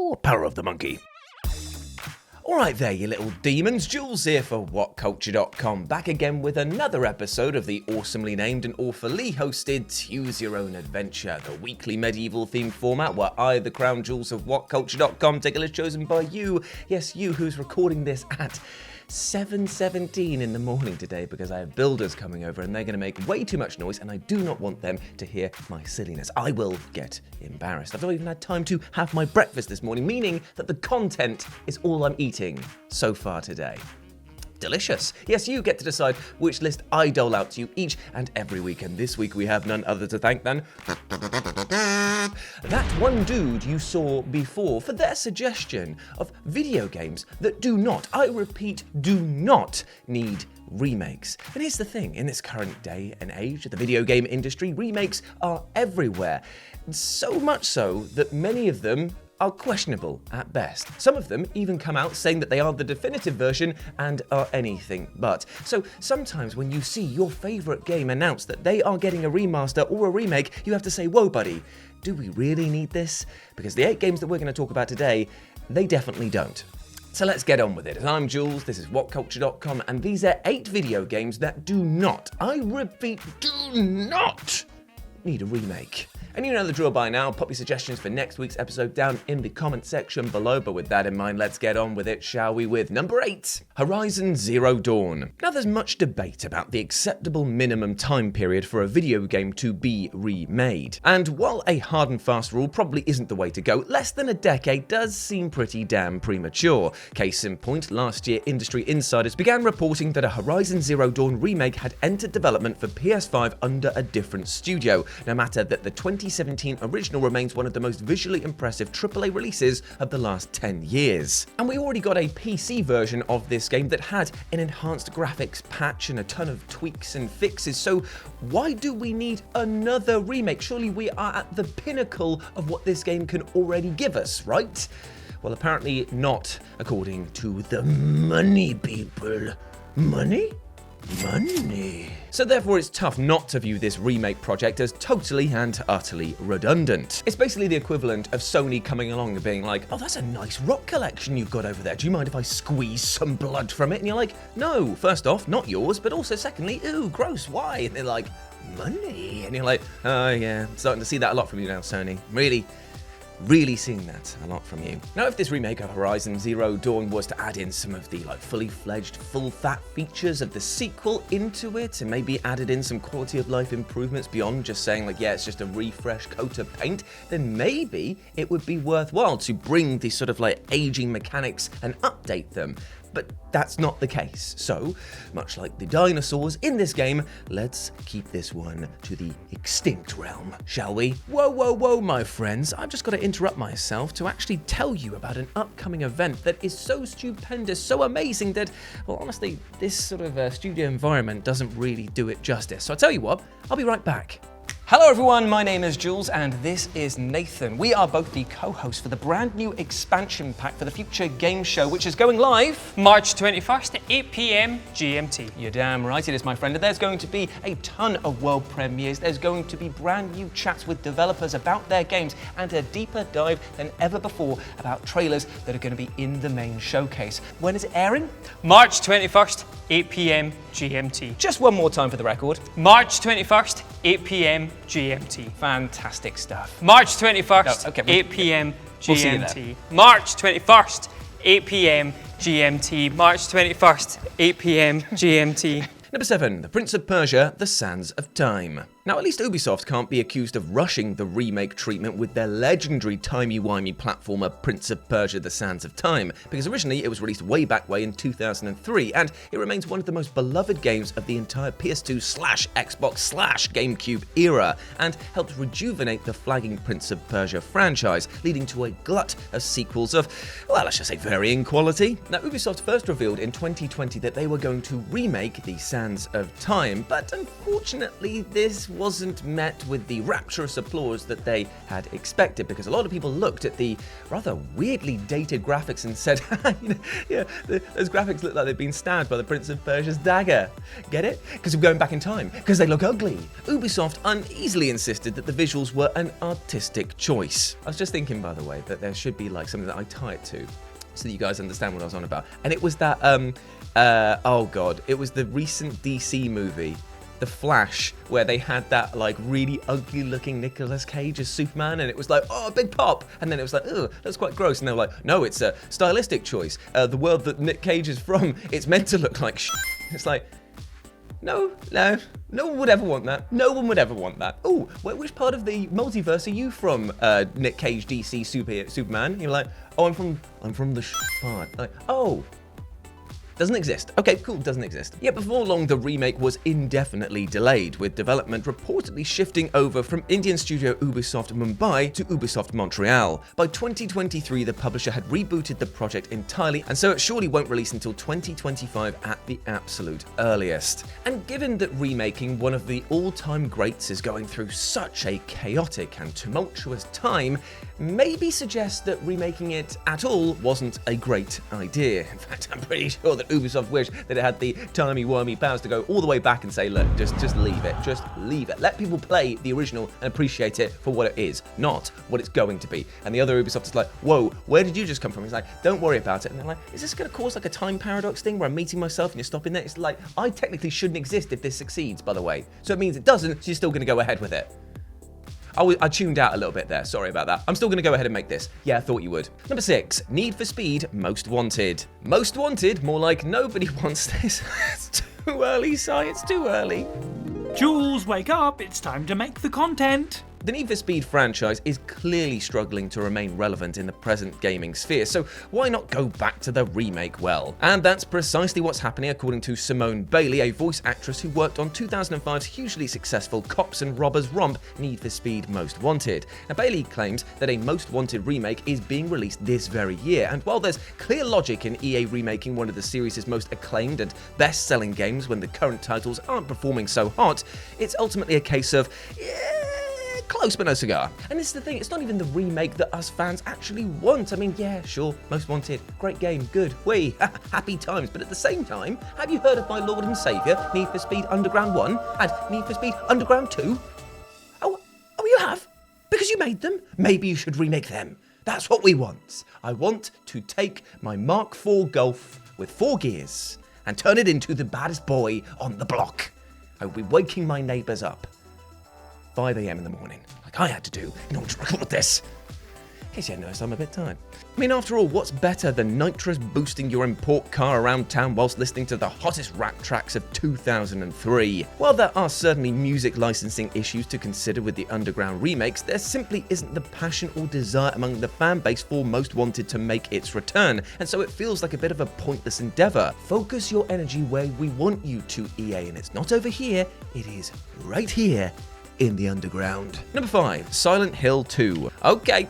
or power of the monkey. Alright there, you little demons. Jules here for WhatCulture.com, back again with another episode of the awesomely named and awfully hosted Choose Your Own Adventure, the weekly medieval themed format where I, the Crown Jules of WhatCulture.com, take a list chosen by you, yes, you who's recording this at 7:17 in the morning today, because I have builders coming over and they're going to make way too much noise and I do not want them to hear my silliness. I will get embarrassed. I've not even had time to have my breakfast this morning, meaning that the content is all I'm eating so far today. Delicious. Yes, you get to decide which list I dole out to you each and every week, and this week we have none other to thank than that one dude you saw before for their suggestion of video games that do not, I repeat, do not need remakes. And here's the thing, in this current day and age of the video game industry, remakes are everywhere. So much so that many of them are questionable at best. Some of them even come out saying that they are the definitive version and are anything but. So sometimes when you see your favourite game announce that they are getting a remaster or a remake, you have to say, whoa buddy, do we really need this? Because the 8 games that we're going to talk about today, they definitely don't. So let's get on with it. I'm Jules, this is WhatCulture.com, and these are 8 video games that do not, I repeat, do not need a remake. And you know the drill by now. Pop your suggestions for next week's episode down in the comment section below. But with that in mind, let's get on with it, shall we? With number 8, Horizon Zero Dawn. Now, there's much debate about the acceptable minimum time period for a video game to be remade. And while a hard and fast rule probably isn't the way to go, less than a decade does seem pretty damn premature. Case in point, last year industry insiders began reporting that a Horizon Zero Dawn remake had entered development for PS5 under a different studio, no matter that the 2017 original remains one of the most visually impressive AAA releases of the last 10 years. And we already got a PC version of this game that had an enhanced graphics patch and a ton of tweaks and fixes, so why do we need another remake? Surely we are at the pinnacle of what this game can already give us, right? Well, apparently not, according to the money people. Money? Money. So therefore it's tough not to view this remake project as totally and utterly redundant. It's basically the equivalent of Sony coming along and being like, oh, that's a nice rock collection you've got over there. Do you mind if I squeeze some blood from it? And you're like, no, first off, not yours, but also secondly, ooh, gross, why? And they're like, money. And you're like, oh yeah, starting to see that a lot from you now, Sony. Really seeing that a lot from you. Now, if this remake of Horizon Zero Dawn was to add in some of the fully fledged, full fat features of the sequel into it, and maybe added in some quality of life improvements beyond just saying yeah, it's just a refresh coat of paint, then maybe it would be worthwhile to bring these sort of aging mechanics and update them. But that's not the case. So, much like the dinosaurs in this game, let's keep this one to the extinct realm, shall we? Whoa, my friends. I've just got to interrupt myself to actually tell you about an upcoming event that is so stupendous, so amazing that, well, honestly, this sort of studio environment doesn't really do it justice. So I'll tell you what, I'll be right back. Hello everyone, my name is Jules and this is Nathan. We are both the co-hosts for the brand new expansion pack for the Future Game Show, which is going live March 21st at 8 PM GMT. You're damn right it is, my friend. And there's going to be a ton of world premieres. There's going to be brand new chats with developers about their games and a deeper dive than ever before about trailers that are going to be in the main showcase. When is it airing? March 21st, 8 PM GMT. Just one more time for the record. March 21st, 8 PM GMT. Fantastic stuff. March 21st, No, okay, 8 PM we'll see you GMT. there. March 21st, 8 PM GMT. March 21st, 8 PM GMT. Number 7, The Prince of Persia, The Sands of Time. Now, at least Ubisoft can't be accused of rushing the remake treatment with their legendary timey-wimey platformer Prince of Persia: The Sands of Time, because originally it was released way back in 2003, and it remains one of the most beloved games of the entire PS2/Xbox/GameCube era, and helped rejuvenate the flagging Prince of Persia franchise, leading to a glut of sequels of, well, let's just say varying quality. Now, Ubisoft first revealed in 2020 that they were going to remake The Sands of Time, but unfortunately this wasn't met with the rapturous applause that they had expected, because a lot of people looked at the rather weirdly dated graphics and said, those graphics look like they've been stabbed by the Prince of Persia's dagger. Get it? Because we're going back in time. Because they look ugly. Ubisoft uneasily insisted that the visuals were an artistic choice. I was just thinking, by the way, that there should be like something that I tie it to, so that you guys understand what I was on about. And it was that, oh god, it was the recent DC movie, The Flash, where they had that like really ugly looking Nicolas Cage as Superman, and it was like, oh, big pop, and then it was like, oh, that's quite gross, and they were like, no, it's a stylistic choice. The world that Nick Cage is from, it's meant to look like shit. It's like, no one would ever want that. No one would ever want that. Oh, which part of the multiverse are you from, Nick Cage, DC, Superman? You're like, oh, I'm from the part. Like, oh. Doesn't exist. Okay, cool, doesn't exist. Yet before long, the remake was indefinitely delayed, with development reportedly shifting over from Indian studio Ubisoft Mumbai to Ubisoft Montreal. By 2023, the publisher had rebooted the project entirely, and so it surely won't release until 2025 at the absolute earliest. And given that remaking one of the all-time greats is going through such a chaotic and tumultuous time, maybe suggests that remaking it at all wasn't a great idea. In fact, I'm pretty sure that Ubisoft wished that it had the timey-wimey powers to go all the way back and say, look, just leave it. Just leave it. Let people play the original and appreciate it for what it is, not what it's going to be. And the other Ubisoft is like, whoa, where did you just come from? He's like, don't worry about it. And they're like, is this going to cause like a time paradox thing where I'm meeting myself and you're stopping there? It's like, I technically shouldn't exist if this succeeds, by the way. So it means it doesn't, so you're still going to go ahead with it. I tuned out a little bit there, sorry about that. I'm still going to go ahead and make this. Yeah, I thought you would. Number 6, Need for Speed Most Wanted. Most Wanted? More like nobody wants this. It's too early, Si, it's too early. Jules, wake up, it's time to make the content. The Need for Speed franchise is clearly struggling to remain relevant in the present gaming sphere, so why not go back to the remake well? And that's precisely what's happening according to Simone Bailey, a voice actress who worked on 2005's hugely successful cops and robbers romp Need for Speed Most Wanted. Now, Bailey claims that a Most Wanted remake is being released this very year, and while there's clear logic in EA remaking one of the series' most acclaimed and best-selling games when the current titles aren't performing so hot, it's ultimately a case of, close but no cigar. And this is the thing, it's not even the remake that us fans actually want. I mean, yeah, sure, Most Wanted, great game, good, whee, happy times. But at the same time, have you heard of my Lord and Saviour, Need for Speed Underground 1 and Need for Speed Underground 2? Oh, you have? Because you made them? Maybe you should remake them. That's what we want. I want to take my Mark IV Golf with 4 gears and turn it into the baddest boy on the block. I will be waking my neighbours up 5 a.m. in the morning, like I had to do in order to record this. In case you hadn't noticed, I'm a bit tired. I mean, after all, what's better than nitrous boosting your import car around town whilst listening to the hottest rap tracks of 2003? While there are certainly music licensing issues to consider with the Underground remakes, there simply isn't the passion or desire among the fan base for Most Wanted to make its return, and so it feels like a bit of a pointless endeavour. Focus your energy where we want you to, EA, and it's not over here, it is right here in the underground. Number 5, Silent Hill 2. Okay,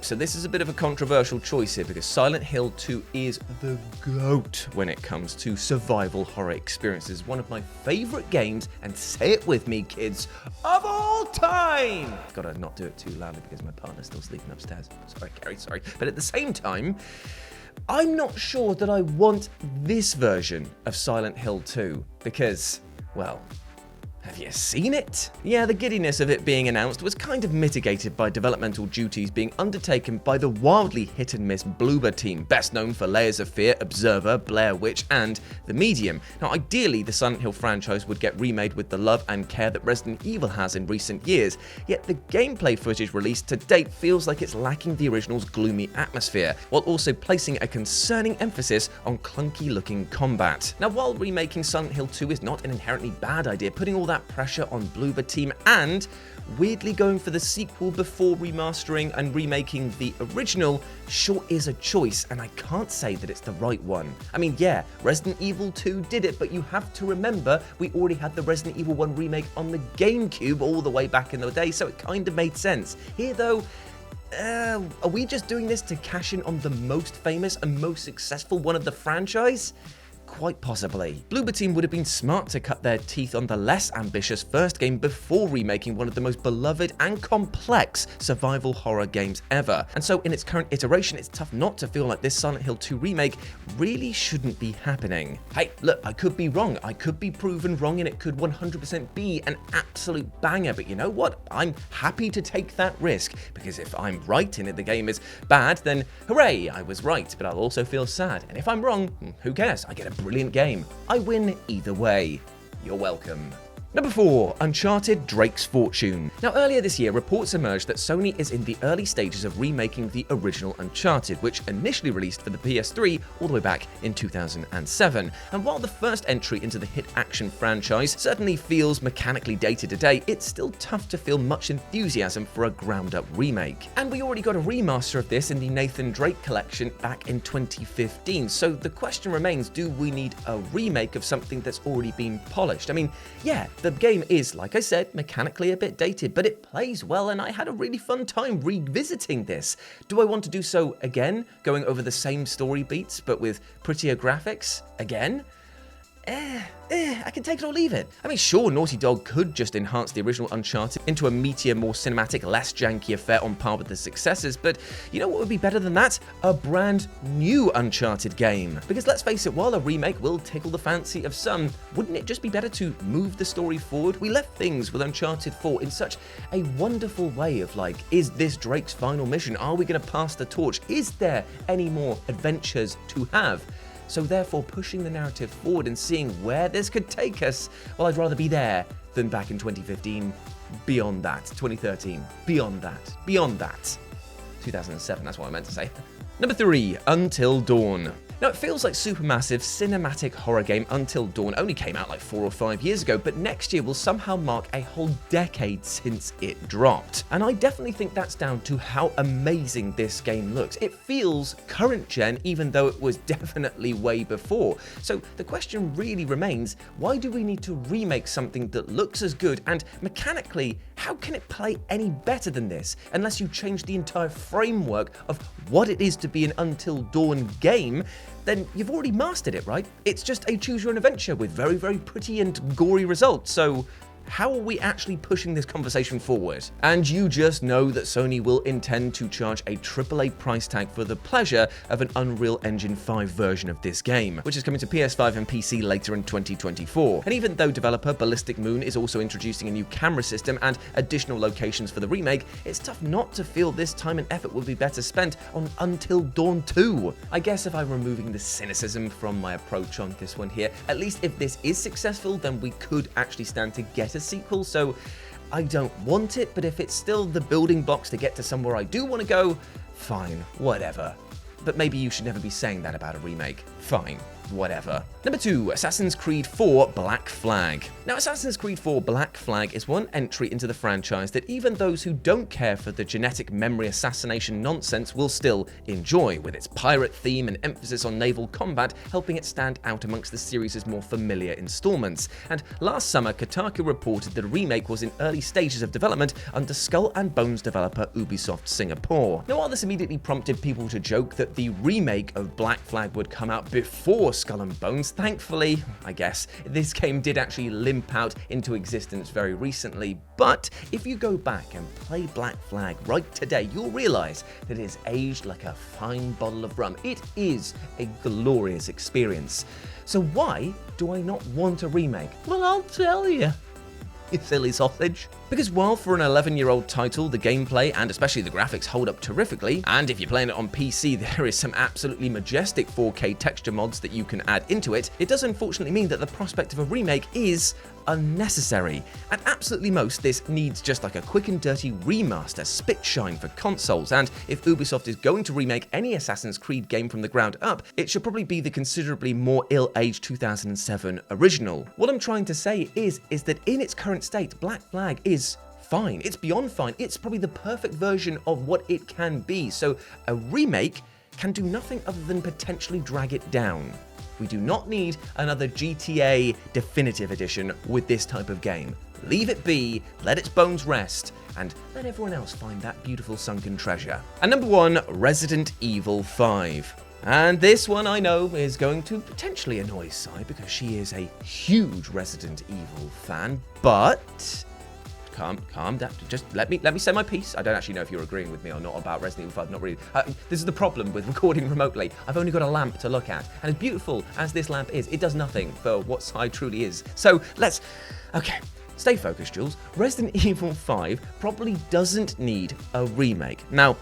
so this is a bit of a controversial choice here because Silent Hill 2 is the GOAT when it comes to survival horror experiences. One of my favourite games, and say it with me, kids, of all time! I've got to not do it too loudly because my partner's still sleeping upstairs. Sorry, Carrie, sorry. But at the same time, I'm not sure that I want this version of Silent Hill 2 because, well, have you seen it? Yeah, the giddiness of it being announced was kind of mitigated by developmental duties being undertaken by the wildly hit-and-miss Bloober team, best known for Layers of Fear, Observer, Blair Witch, and The Medium. Now, ideally, the Silent Hill franchise would get remade with the love and care that Resident Evil has in recent years, yet the gameplay footage released to date feels like it's lacking the original's gloomy atmosphere, while also placing a concerning emphasis on clunky-looking combat. Now, while remaking Silent Hill 2 is not an inherently bad idea, putting all that pressure on Bloober team and weirdly going for the sequel before remastering and remaking the original sure is a choice, and I can't say that it's the right one. I mean, yeah, Resident Evil 2 did it, but you have to remember we already had the Resident Evil 1 remake on the GameCube all the way back in the day, so it kind of made sense. Here though, are we just doing this to cash in on the most famous and most successful one of the franchise? quite possibly. Bloober Team would have been smart to cut their teeth on the less ambitious first game before remaking one of the most beloved and complex survival horror games ever. And so in its current iteration, it's tough not to feel like this Silent Hill 2 remake really shouldn't be happening. Hey, look, I could be wrong. I could be proven wrong and it could 100% be an absolute banger, but you know what? I'm happy to take that risk, because if I'm right and the game is bad, then hooray, I was right, but I'll also feel sad. And if I'm wrong, who cares? I get a brilliant game. I win either way. You're welcome. Number 4, Uncharted: Drake's Fortune. Now, earlier this year, reports emerged that Sony is in the early stages of remaking the original Uncharted, which initially released for the PS3 all the way back in 2007. And while the first entry into the hit action franchise certainly feels mechanically dated today, it's still tough to feel much enthusiasm for a ground-up remake. And we already got a remaster of this in the Nathan Drake collection back in 2015, so the question remains, do we need a remake of something that's already been polished? I mean, yeah, the game is, like I said, mechanically a bit dated, but it plays well and I had a really fun time revisiting this. Do I want to do so again, going over the same story beats but with prettier graphics again? I can take it or leave it. I mean, sure, Naughty Dog could just enhance the original Uncharted into a meatier, more cinematic, less janky affair on par with the successors, but you know what would be better than that? A brand new Uncharted game. Because let's face it, while a remake will tickle the fancy of some, wouldn't it just be better to move the story forward? We left things with Uncharted 4 in such a wonderful way of like, is this Drake's final mission? Are we going to pass the torch? Is there any more adventures to have? So therefore, pushing the narrative forward and seeing where this could take us, well, I'd rather be there than back in 2015, beyond that, 2013, beyond that, 2007, that's what I meant to say. Number 3, Until Dawn. Now, it feels like supermassive cinematic horror game Until Dawn only came out like 4 or 5 years ago, but next year will somehow mark a whole decade since it dropped. And I definitely think that's down to how amazing this game looks. It feels current gen, even though it was definitely way before. So the question really remains, why do we need to remake something that looks as good, and mechanically, how can it play any better than this, unless you change the entire framework of what it is to be an Until Dawn game? Then you've already mastered it, right? It's just a choose-your-own-adventure with very, very pretty and gory results, so how are we actually pushing this conversation forward? And you just know that Sony will intend to charge a AAA price tag for the pleasure of an Unreal Engine 5 version of this game, which is coming to PS5 and PC later in 2024. And even though developer Ballistic Moon is also introducing a new camera system and additional locations for the remake, it's tough not to feel this time and effort would be better spent on Until Dawn 2. I guess if I'm removing the cynicism from my approach on this one here, at least if this is successful, then we could actually stand to get a sequel, so I don't want it, but if it's still the building blocks to get to somewhere I do want to go, fine, whatever. But maybe you should never be saying that about a remake. Fine, whatever. Number 2, Assassin's Creed 4 Black Flag. Now, Assassin's Creed 4 Black Flag is one entry into the franchise that even those who don't care for the genetic memory assassination nonsense will still enjoy, with its pirate theme and emphasis on naval combat helping it stand out amongst the series' more familiar installments. And last summer, Kotaku reported that a remake was in early stages of development under Skull and Bones developer Ubisoft Singapore. Now, while this immediately prompted people to joke that the remake of Black Flag would come out before Skull and Bones, thankfully, I guess, this game did actually limp out into existence very recently. But if you go back and play Black Flag right today, you'll realize that it is aged like a fine bottle of rum. It is a glorious experience. So why do I not want a remake? Well, I'll tell you, you silly sausage. Because while for an 11-year-old title, the gameplay and especially the graphics hold up terrifically, and if you're playing it on PC, there is some absolutely majestic 4K texture mods that you can add into it, it does unfortunately mean that the prospect of a remake is unnecessary. At absolutely most, this needs just like a quick and dirty remaster, spit shine for consoles, and if Ubisoft is going to remake any Assassin's Creed game from the ground up, it should probably be the considerably more ill-aged 2007 original. What I'm trying to say is that in its current state, Black Flag is fine. It's beyond fine. It's probably the perfect version of what it can be. So a remake can do nothing other than potentially drag it down. We do not need another GTA Definitive Edition with this type of game. Leave it be, let its bones rest, and let everyone else find that beautiful sunken treasure. And number 1, Resident Evil 5. And this one I know is going to potentially annoy Sai because she is a huge Resident Evil fan, but calm down. Just let me say my piece. I don't actually know if you're agreeing with me or not about Resident Evil 5. Not really. This is the problem with recording remotely. I've only got a lamp to look at, and as beautiful as this lamp is, it does nothing for what Sai truly is. So okay. Stay focused, Jules. Resident Evil 5 probably doesn't need a remake. Now,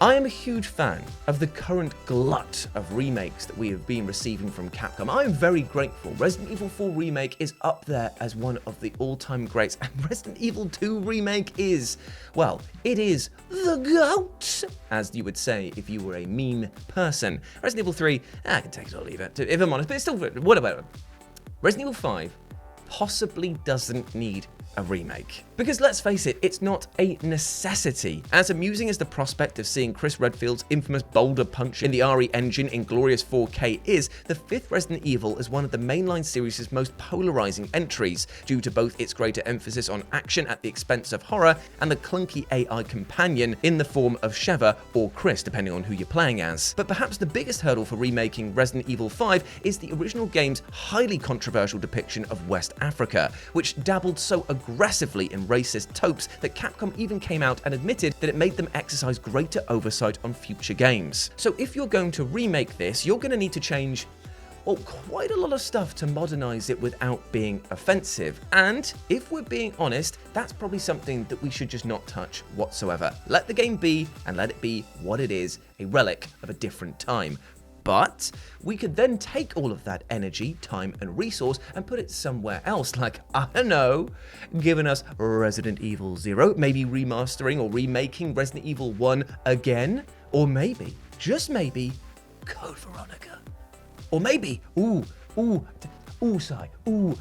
I am a huge fan of the current glut of remakes that we have been receiving from Capcom. I am very grateful. Resident Evil 4 Remake is up there as one of the all-time greats, and Resident Evil 2 Remake is, well, it is the GOAT, as you would say if you were a meme person. Resident Evil 3, I can take it or leave it, if I'm honest, but it's still, whatever. Resident Evil 5 possibly doesn't need a remake. Because let's face it, it's not a necessity. As amusing as the prospect of seeing Chris Redfield's infamous boulder punch in the RE engine in glorious 4K is, the fifth Resident Evil is one of the mainline series' most polarizing entries, due to both its greater emphasis on action at the expense of horror and the clunky AI companion in the form of Sheva or Chris, depending on who you're playing as. But perhaps the biggest hurdle for remaking Resident Evil 5 is the original game's highly controversial depiction of West Africa, which dabbled so aggressively in racist tropes that Capcom even came out and admitted that it made them exercise greater oversight on future games. So if you're going to remake this, you're going to need to change, well, quite a lot of stuff to modernize it without being offensive. And if we're being honest, that's probably something that we should just not touch whatsoever. Let the game be, and let it be what it is, a relic of a different time. But we could then take all of that energy, time, and resource and put it somewhere else, like, I don't know, giving us Resident Evil 0, maybe remastering or remaking Resident Evil 1 again, or maybe, just maybe, Code Veronica. Or maybe, Sai,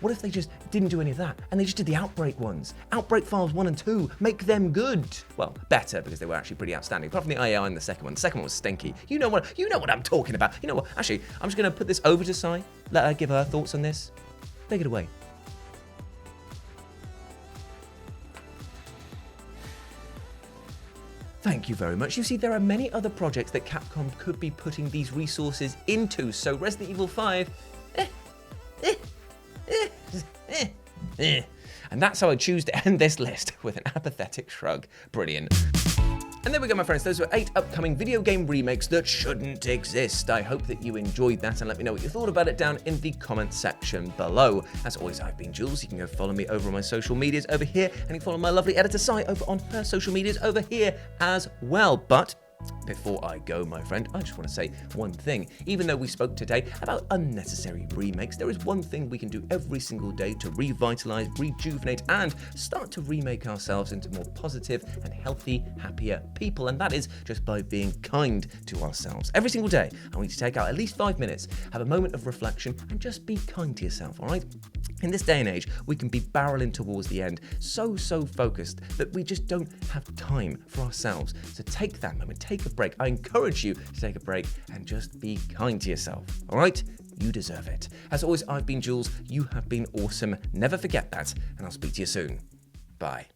what if they just didn't do any of that and they just did the Outbreak ones? Outbreak Files 1 and 2, make them good. Well, better, because they were actually pretty outstanding, apart from the AI in the second one. The second one was stinky. You know what I'm talking about. You know what, actually, I'm just going to put this over to Sai, let her give her thoughts on this. Take it away. Thank you very much. You see, there are many other projects that Capcom could be putting these resources into, so Resident Evil 5, and that's how I choose to end this list, with an apathetic shrug. Brilliant. And there we go, my friends. Those were 8 upcoming video game remakes that shouldn't exist. I hope that you enjoyed that, and let me know what you thought about it down in the comment section below. As always, I've been Jules. You can go follow me over on my social medias over here, and you can follow my lovely editor Sai over on her social medias over here as well. But before I go, my friend, I just want to say one thing. Even though we spoke today about unnecessary remakes, there is one thing we can do every single day to revitalize, rejuvenate, and start to remake ourselves into more positive and healthy, happier people, and that is just by being kind to ourselves. Every single day, I want you to take out at least 5 minutes, have a moment of reflection, and just be kind to yourself, all right? In this day and age, we can be barreling towards the end, so focused that we just don't have time for ourselves. So take that moment, take a break. I encourage you to take a break and just be kind to yourself, all right? You deserve it. As always, I've been Jules. You have been awesome. Never forget that, and I'll speak to you soon. Bye.